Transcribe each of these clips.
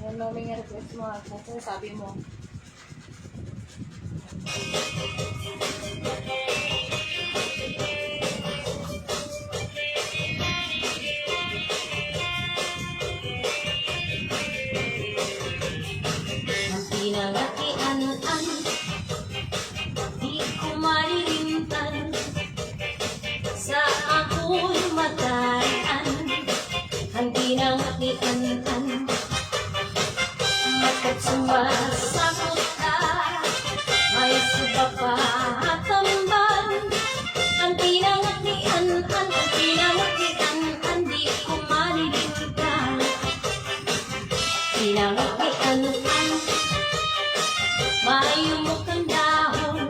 Ano may request mo? Kasi sabi mo. Ang pinangatian-an, di ko malilimtan, sa ako'y matarian. Ang pinangatian-an, mata't sumasakot ka, may suba pa at tamban. Ang pinangatian-an, di ko malilimtan. Pinangatian-an, mayumukang dahon,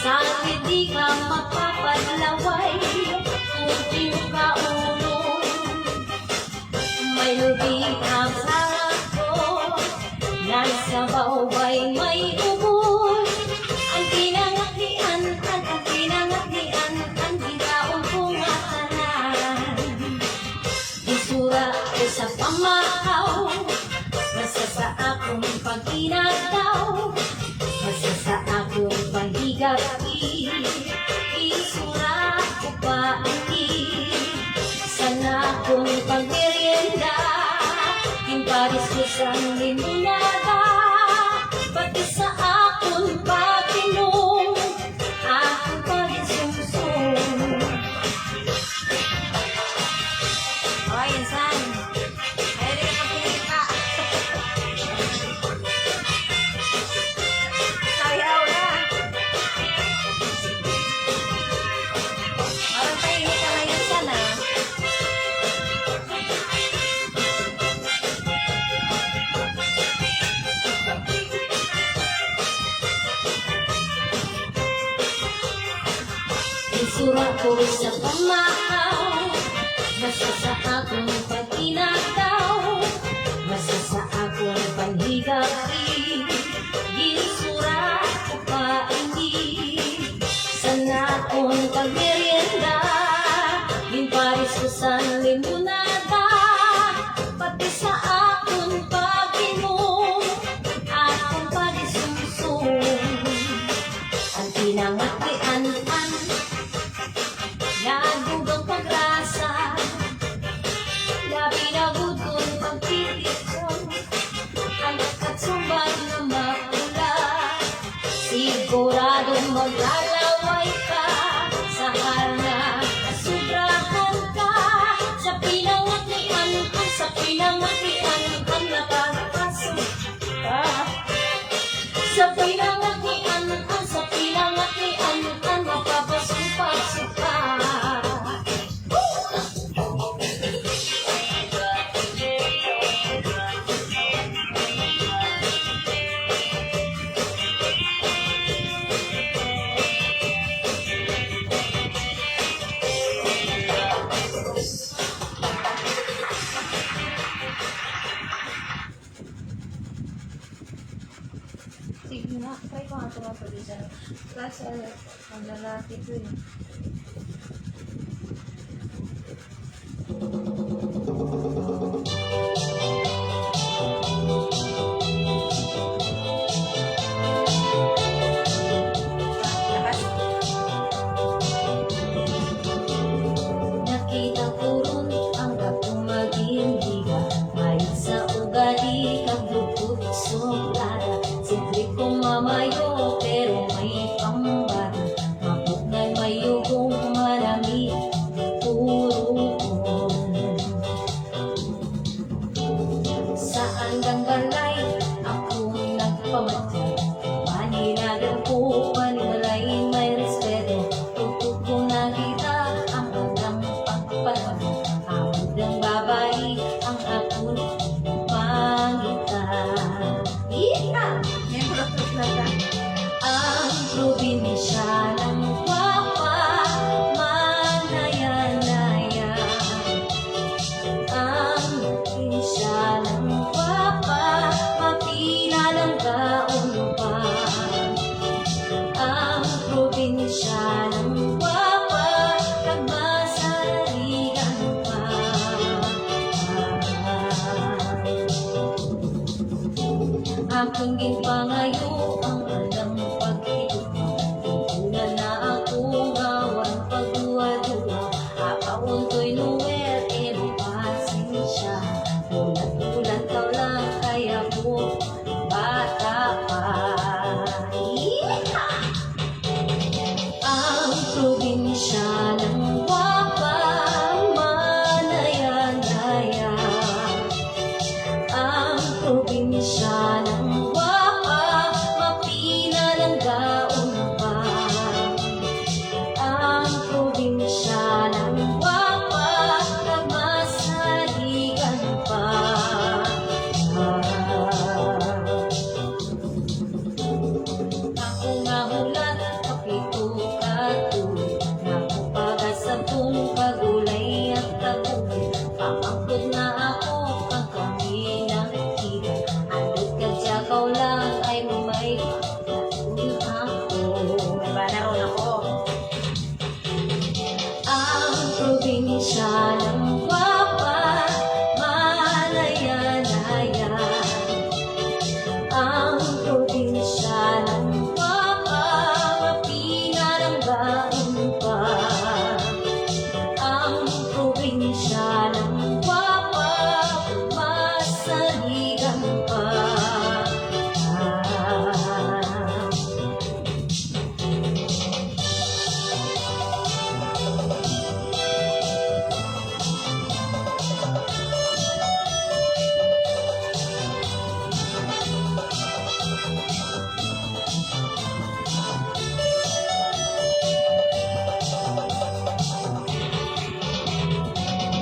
sa'yo di ka mapapadlaway kung pinukaulo. May lubihang sarap ko, nasa baway may ubod. Ang pinangatian-an, di taong pumatanan. Isura ko sa pamahaw, basta sa akong pag-inagaw, basta sa akong panghigapi. Isura ko pa sana akong pag-merienda, imparis ko sa limunada, pati sa akong pag-inom, akong pag-isumsum. Okay, insan. Ayaw din ka pinita. Sayaw na. Parang tahimik ka ngayon, insan, ah. Isura ko sa pamahaw, basta sa akong pag-inagaw, basta sa akong panghigapi. Isura ko pa sana akong pag-merienda, imparis ko sa limunada, pati sa akong pag-inom, akong pag-isumsum. Ang pinangatian-an, nagugang pagrasa, labi na gudon pagtitikon, ang katsumban na maula. Siguradong maglalaway ka, sa harna kasubrahan ka, sa pinangatian-an, nakakapasok ka. Sa pinangatian-an, mapapasok ka. Sige na, try ko nga ito mga producer. Kasi, ang lalaki ko yun. Nakita ko ron ang gapong maghindiga, may sa ugali kang lupot sobrada. Simple kong mamayo pero may pambara, mabugnay mayugong marami puro saan ganggalay ako nagpamadya, maninagan ko panimalay may respeto. Tutok ko nakita ang hanggang pagpapalala, awad ng babae ang akong pangita. Ang probinsya ng papa, manaya-naya. Ang probinsya ng papa, mapila ng kaulupa. Ang probinsya ng papa, nagmasarigan pa. aking ginpangayo ang alang pagtituwa. Una na ako ngawan pagduwa-duwa, aawon ko'y nuwer e may pasensya. Ulat-ulat ka lang kaya ko bata pa. Ang probinsya ng Wapa, Manaya-naya. Ang probinsya ng Wapa, mapina ng gaon pa. Ang probinsya ng Wapa, nagmasaligan pa. Ako nga hulat, kapito katuloy. Nakapag-asabong kagulay at taguloy. Pamangkot na ako kang kami nakikita. Andot ka diyakaw lang ay may pagkatun ako. Nabanaron ako. Ang probinsya ng Wapa, Manaya-naya. Ang probinsya ng Wapa, mapina ng gaon pa. Ang probinsya ng Wapa, masaligan pa.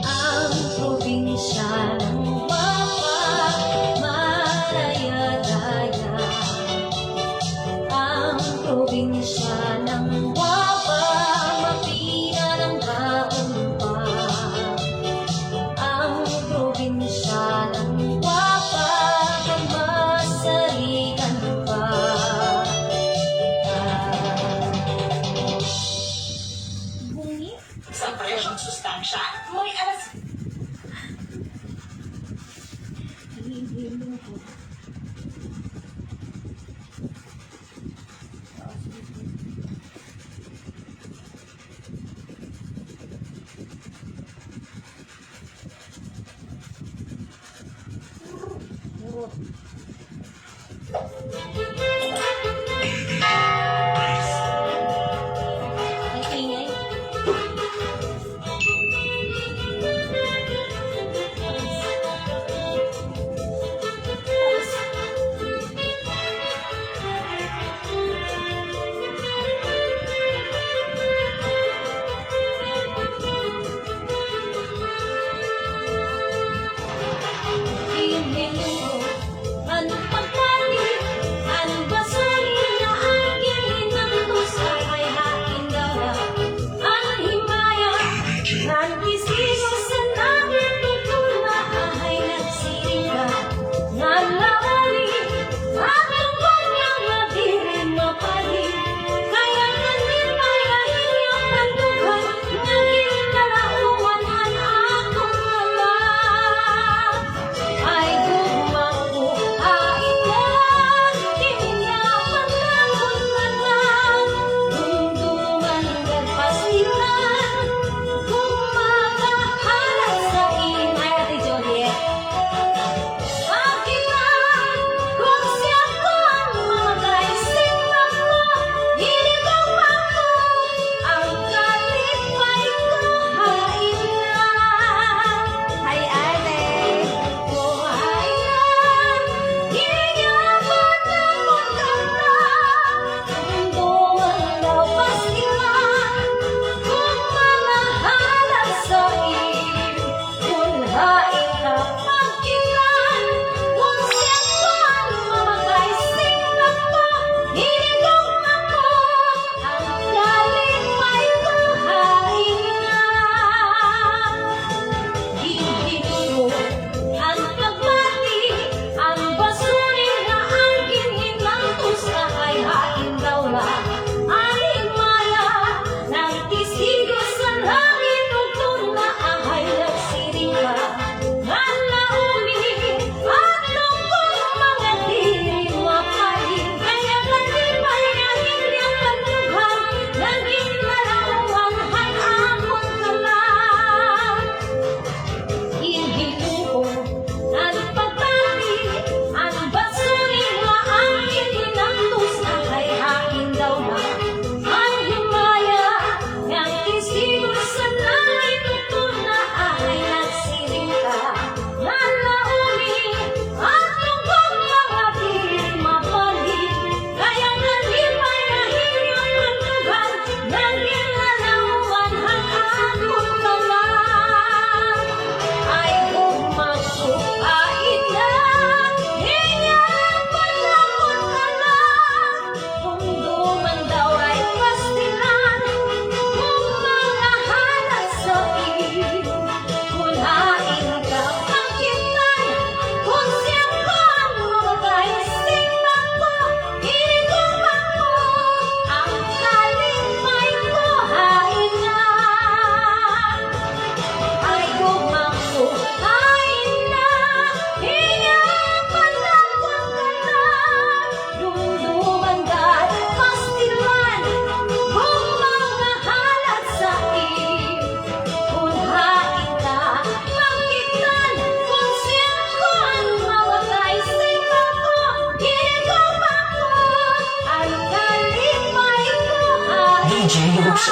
Ang probinsya ng Wapa, Manaya-naya. Ang probinsya ng Wapa, mapina ng gaon pa. Ang probinsya ng Wapa, magmasaligan pa. Bungi? Isang presyong sustansya, may alas. Hihilong ko. Murot. Ang ingay. Hihilong ko.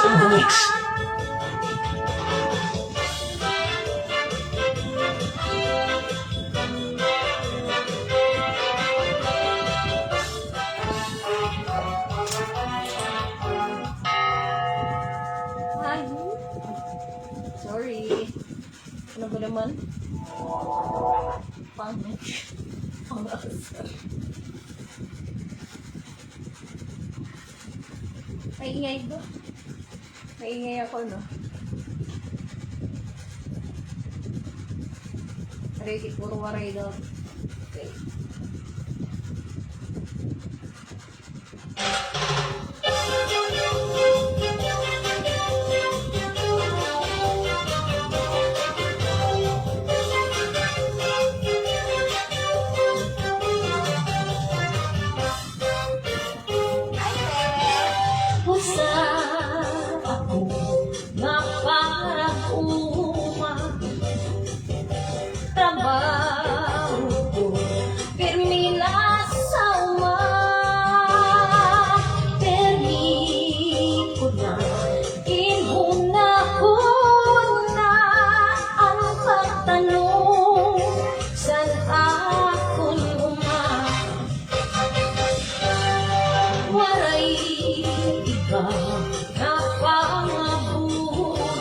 Ay, sorry. Ano ba naman? Pangit. Pang-asar. Maingay ba? Maingay ako, no? Aray, puro waray daw. Okay. Pusa ako na parang trabaho ko pirmi na sa permi ko na inuna ang pagtanong saan akong waray iba na pangabuhi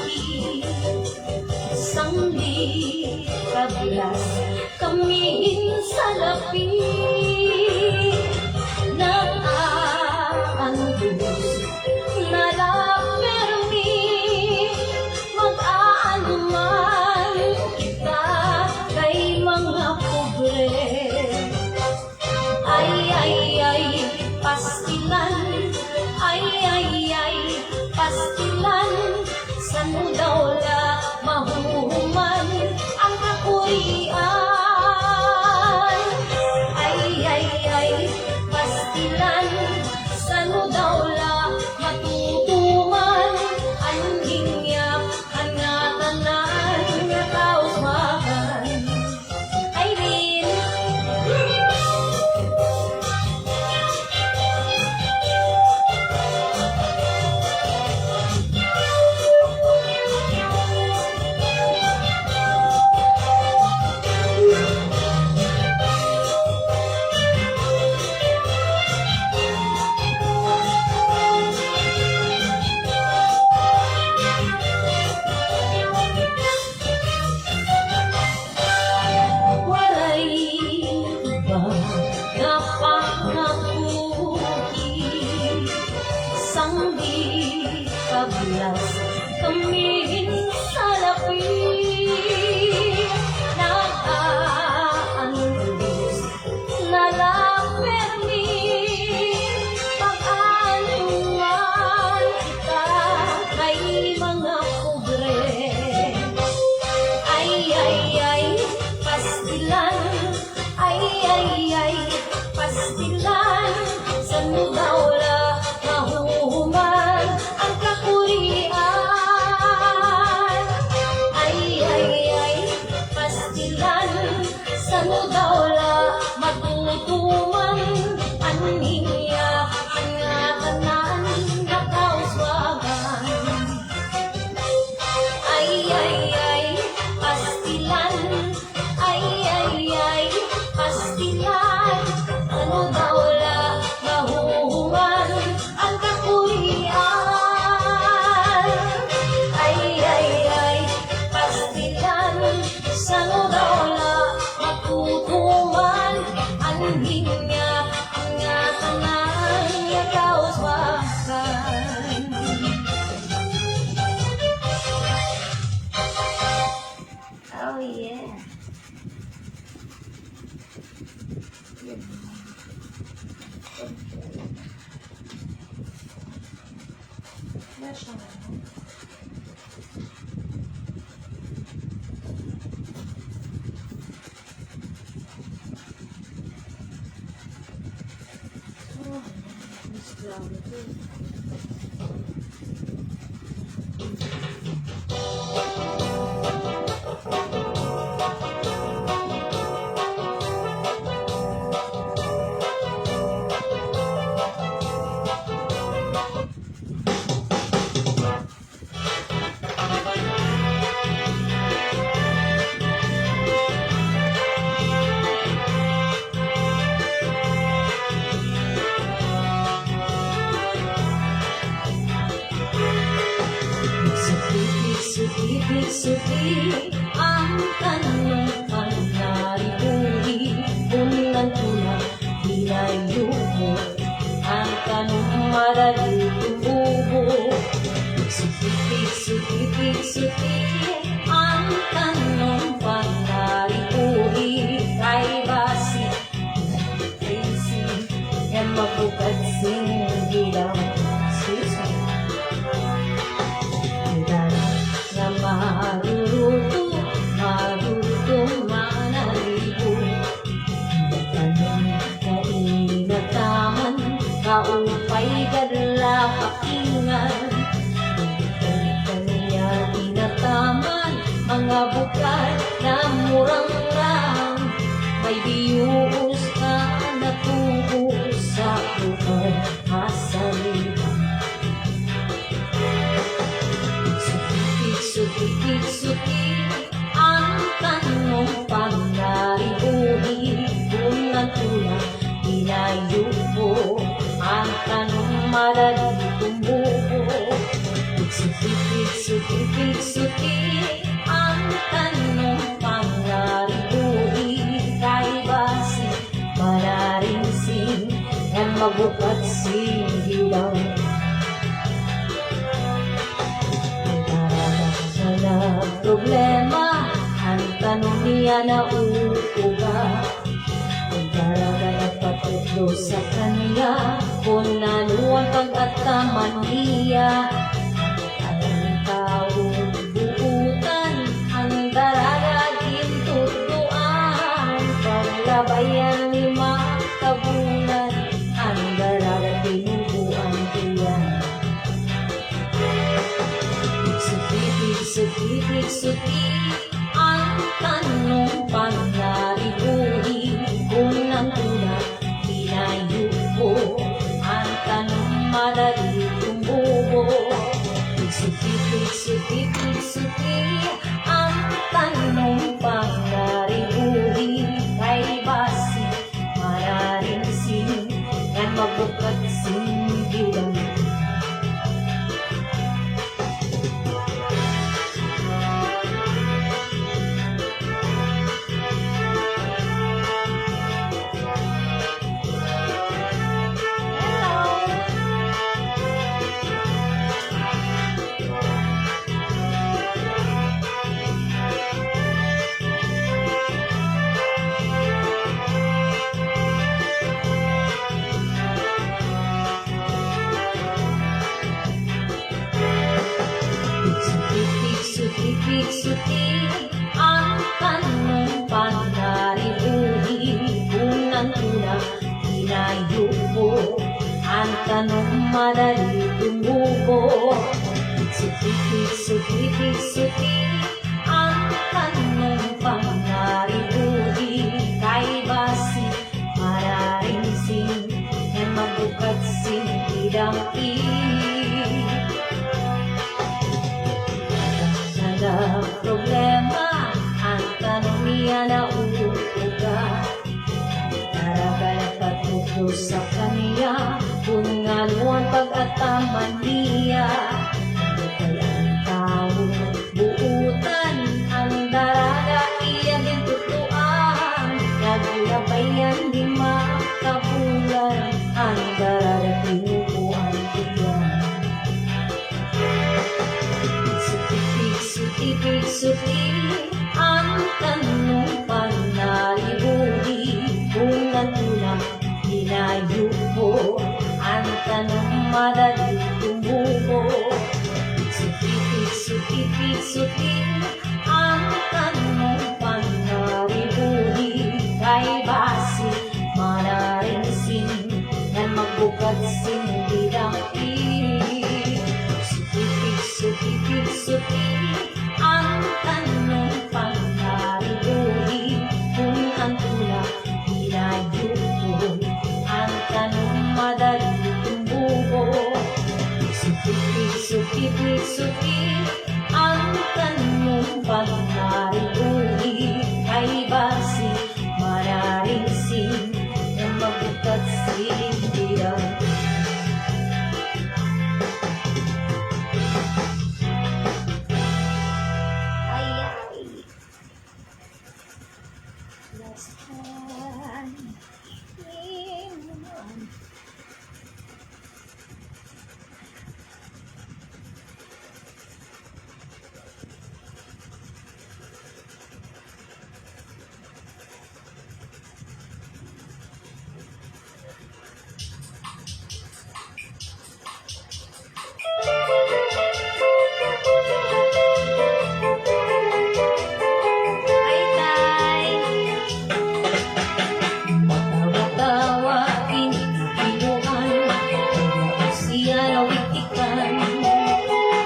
sangli kablas kami sa lapi ng aandos na lapermi mag-aanuman kita kay mga pobre ay pastilan ay pastilan san mo daw la mahuhuman ang kapurian ay pastilan san mo daw la matutuman ang hingyap ang ngatanan nga kauswakan ay rin. Sanggi kablas kami sa lapi nag-aandos nalapermi pag-anuman kita kay mga pobre ay pastilan ay pastilan sa nudawla mahuhuman ang kapurian ay pastilan sa nudawla matutuman ang niya ang ngatanan na kauswagan ay pastilan ay pastilan sa nudawla mahuhuman ang kapurian ay pastilan sa nudawla matutuman ang hinya ang ngatanan nga kauswakan. Oh yeah. ang tanong ang naribuli, unang tula, hinayo mo, ang tanong madali tumubo. Suti, ang tanong pang naribuli, kay basi, crazy, yan mabukad singgilang susi. Na maruruto manalibo, tanong na inataman, kaupay gadla pakingan. Kanya inataman, mga bukal na murang-rang, may biyuos ka natubo sa lugar masalitan. Suti, ang tanong pang naribuli, unang tula, hinayo mo, ang tanong madali tumubo. Suti, ang tanong pang naribuli, kay basi, manaringsing, yan mabukat sigilang. Problema, ang tanong niya na uuga, kung talaga napatutlo sa kanya, kung ano ang pag-ataman niya. Ang taong buutan, ang daraga gintutuan, paglabayan ni makabulan, ang daraga tinubuan diyan. Suti, ang tanong pang naribuli, unang tula, hinayo mo, ang tanong madali tumubo. Suti, ang tanong pang naribuli, kay basi, manaringsing, yan mabukat singgilang. Suti, ang tanong pang naribuli, unang tula, hinayo mo, ang tanong madali tumubo. Suti, ang tanong pang naribuli, kay basi, manaringsing, yan mabukat singgilang problema, ang tanong niya na uuga, talaga napatutlo sa kanya, kung ano ang pag-ataman niya. Kaya ang taong buutan, ang daraga iya gintutuan, naglabayan di makabulan, ang daraga tinubuan diyan. Suti, ang tanong pang naribuli, unang tula, hinayo mo, ang tanong madali tumubo. Suti, ang tanong pang naribuli, kay basi, manaringsing, yan last time. Inuman. Hi, Tay! Matawa-tawa, kinikiluan, kaya siya nawitikan.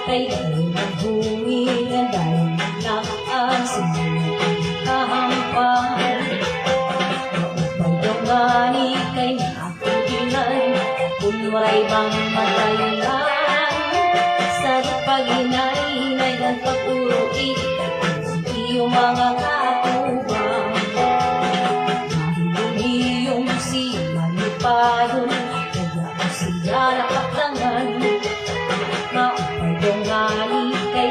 Kaya naghumingan dahil nakaan sa mga kahampan. Maupay kay nakutingan, kunwaray bang matayanan. Sa pag-inay-inay ng pag-uwi, iyong mga katubang. Iyong siya ni Payon, kaya siya nakaplangan. Maupay kay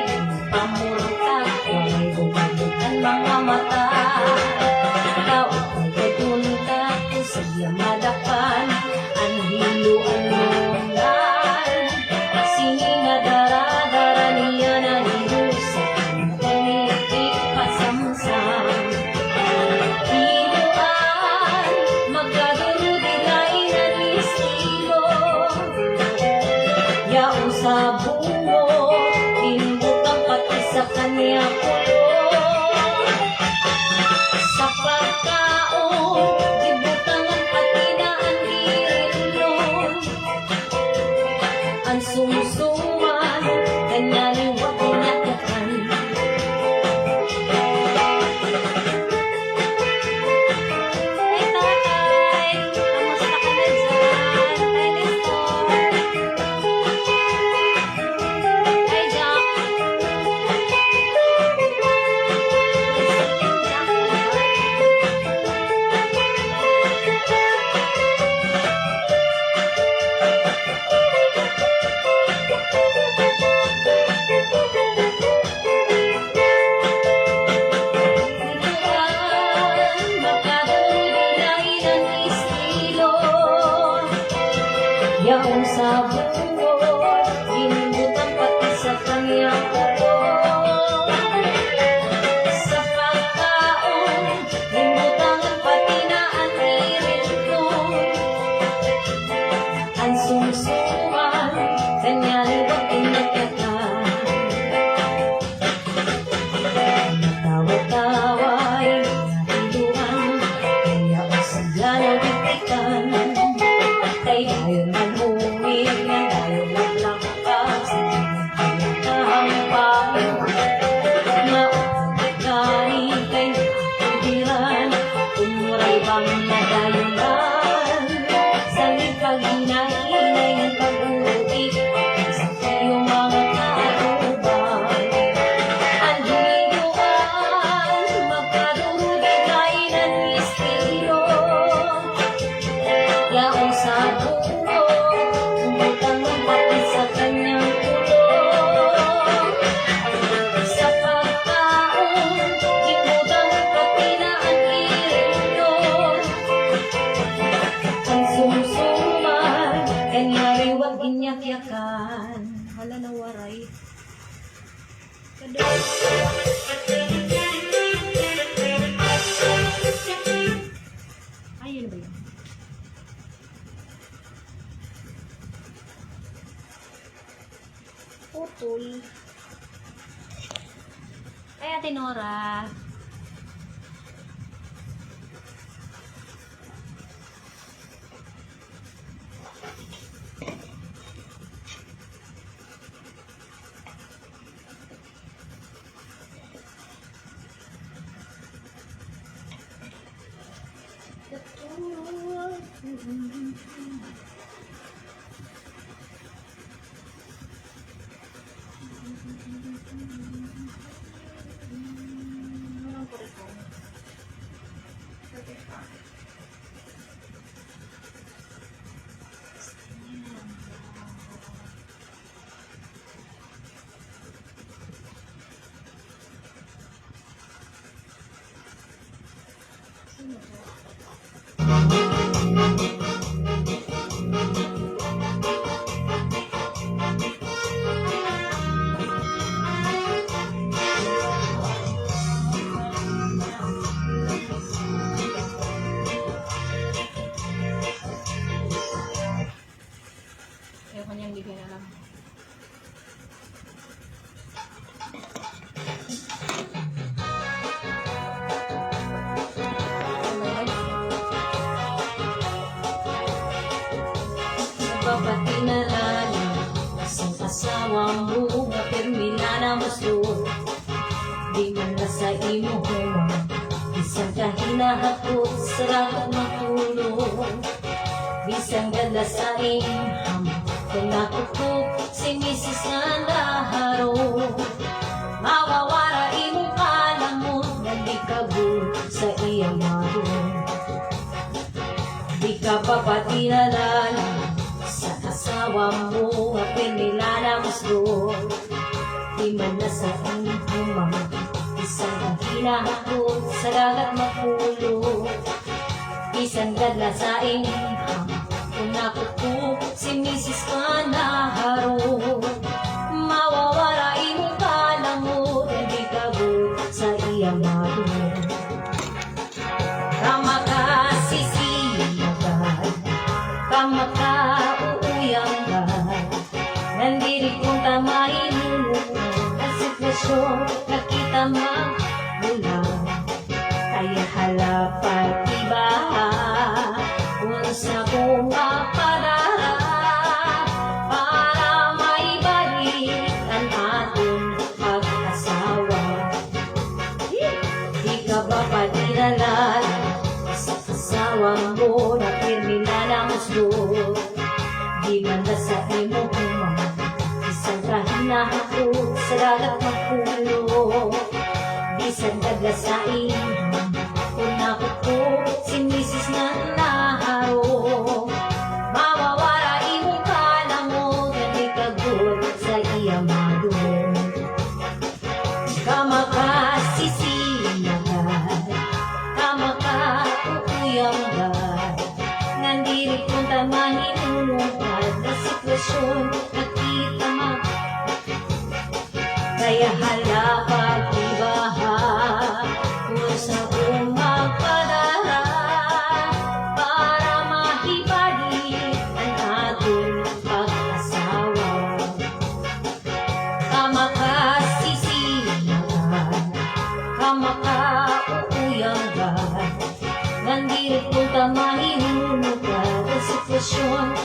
pamurta, walay bumabutan mga mata. Maupay tunta, siya madapan, ang hiluan nungan. Sinadara-dara niya na nilusan, pasamsam. Hiluan, magkadurudilay na estilo. Yaong sa bungo, tinbutang pati sa kanya pulo. Sa pagkaon, ibutangan pati na ang irilon. Ang sumsuman, kanya liwag tinatakan. Hi, Tatay! Kamusta ka na dyan? Hi, Nestor! Hi, Jack! Hiluan, magkadurudilay ng estilo. Yaong sa bungo, tinbutang pati sa kanya pulo. Sa pagkaon, tinbutangan pati na ang irilon. Ang sumsuman, kanya liwag tinatakan. Matawa-tawa'y nahiluan, kaya sila nabitikan. Kaya yun manhumig na dahil naglakas sa mga kahampan. Maupagkani kay nakubiran, umuray bang nadayunan. Sa pag-inay-inay ng pag-uwi, sa iyong mga katubang. Ang hiluan, magkadurudilay ng estilo. Yaong sa bungo, umutangan pati sa kanyang pulo. Sa pagkaon, ibutangan pati na ang irilon. Ang sumsuman, kanya liwag inyakyakan. Hala na waray. Ayun ba yun? Putol. Ay, Ate Nora! Ayoko niyang bigyan na lang. Nagpapatinalala sa asawa mo nga permila na maso. Di man na sa imo humang isang kahinahakot sa ragat matulog. Bisang ganda sa imham kung nakukup si Mrs. nga naharo. Mawawara imong kalamot nga di kagul sa iyang maroon. Di ka papatinalala sa asawa mo nga pinilala gusto. Di man na sa iyong humang isang hinahakot sa dagat mapulo. Isang gadla sa inham kung nakukup si Mrs. ka naharo. Mawawara imong kalamot hindi kagul sa iyang maroon. Kama ka sisiyagan, kama ka uuyanggan, nandiri kung tamahinunod ang sitwasyon na kita magulang. Kaya halapag iba kung sa kong mapadara para maibalik ang ating pag-asawa. Di ka ba patinalala sa asawa mo na pirmila ng gusto? Di man na sa imo humang isang kahinahakot sa dagat magpulo. Isang gagla sa inham kung nakukup si Mrs. nga naharo. Mawawara imong kalamot nga di kagul sa iyang maroon. Kama ka sisiyagan, kama ka uuyanggan, nandiri kung tamahinunod na sitwasyon na kita kaya halapag ibaha kung sa kong magpadara para mahibalik ang ating pag-asawa. Kama ka sisiyagan, kama ka uuyanggan, nandiri kung tamahinunod ka sa sitwasyon